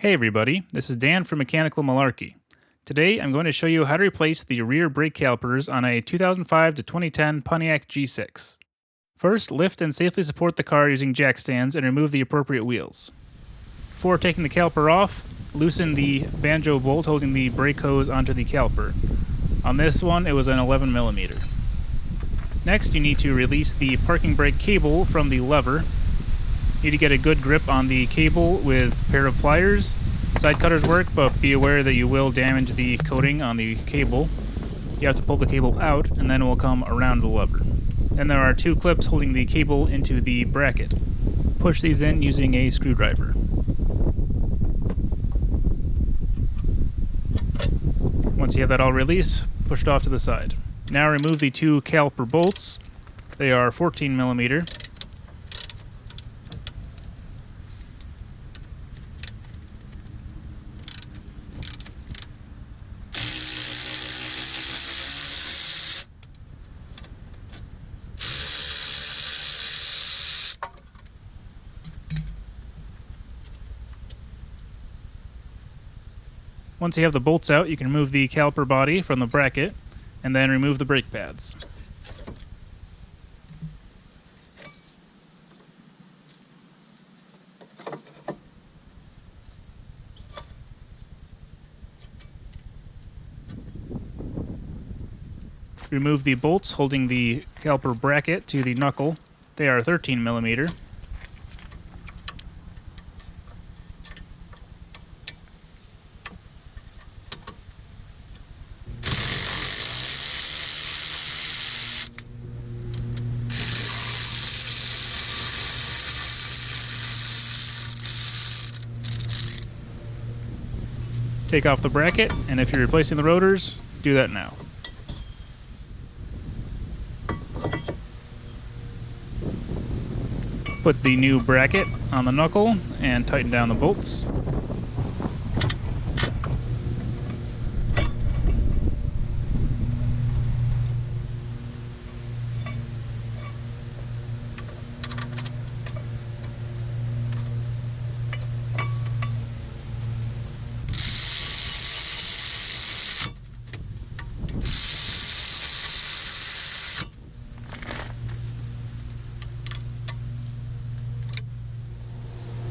Hey everybody, this is Dan from Mechanical Malarkey. Today I'm going to show you how to replace the rear brake calipers on a 2005 to 2010 Pontiac G6. First, lift and safely support the car using jack stands and remove the appropriate wheels. Before taking the caliper off, loosen the Banjo bolt holding the brake hose onto the caliper. On this one, it was an 11mm. Next, you need to release the parking brake cable from the lever. You need to get a good grip on the cable with a pair of pliers. Side cutters work, but be aware that you will damage the coating on the cable. You have to pull the cable out, and then it will come around the lever. Then there are two clips holding the cable into the bracket. Push these in using a screwdriver. Once you have that all released, push it off to the side. Now remove the two caliper bolts. They are 14mm. Once you have the bolts out, you can remove the caliper body from the bracket and then remove the brake pads. Remove the bolts holding the caliper bracket to the knuckle. They are 13mm. Take off the bracket, and if you're replacing the rotors, do that now. Put the new bracket on the knuckle and tighten down the bolts.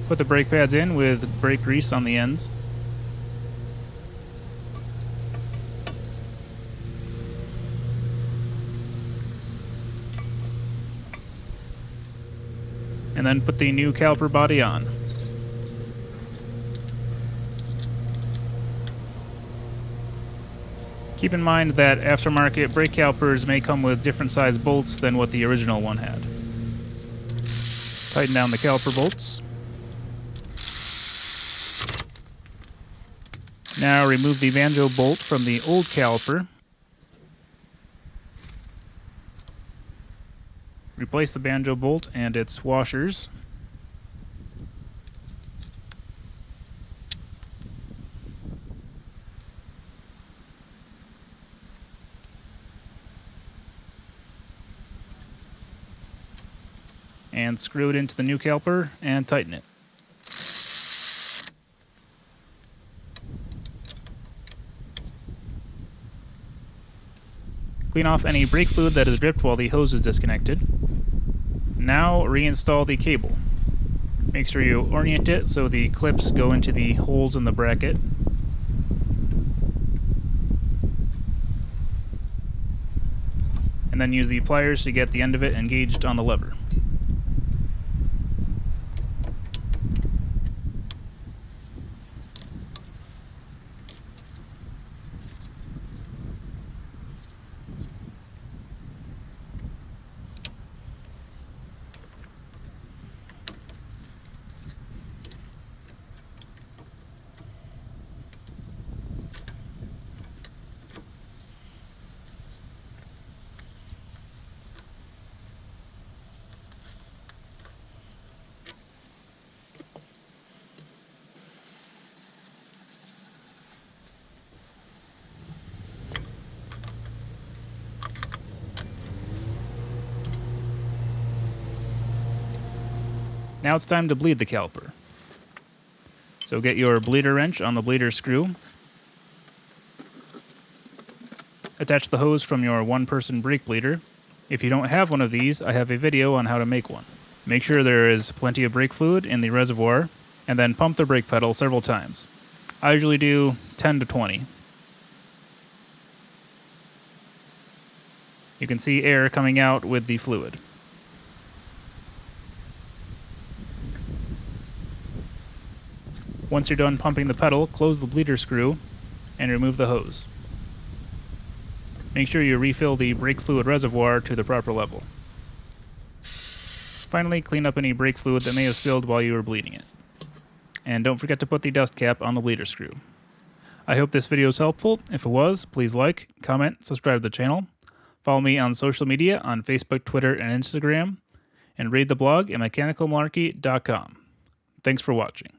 Put the brake pads in with brake grease on the ends. And then put the new caliper body on. Keep in mind that aftermarket brake calipers may come with different size bolts than what the original one had. Tighten down the caliper bolts. Now remove the Banjo bolt from the old caliper. Replace the Banjo bolt and its washers. And screw it into the new caliper and tighten it. Clean off any brake fluid that is dripped while the hose is disconnected. Now reinstall the cable. Make sure you orient it so the clips go into the holes in the bracket. And then use the pliers to get the end of it engaged on the lever. Now it's time to bleed the caliper. So get your bleeder wrench on the bleeder screw. Attach the hose from your one-person brake bleeder. If you don't have one of these, I have a video on how to make one. Make sure there is plenty of brake fluid in the reservoir, and then pump the brake pedal several times. I usually do 10 to 20. You can see air coming out with the fluid. Once you're done pumping the pedal, close the bleeder screw and remove the hose. Make sure you refill the brake fluid reservoir to the proper level. Finally, clean up any brake fluid that may have spilled while you were bleeding it. And don't forget to put the dust cap on the bleeder screw. I hope this video was helpful. If it was, please like, comment, subscribe to the channel. Follow me on social media on Facebook, Twitter, and Instagram. And read the blog at mechanicalmalarkey.com. Thanks for watching.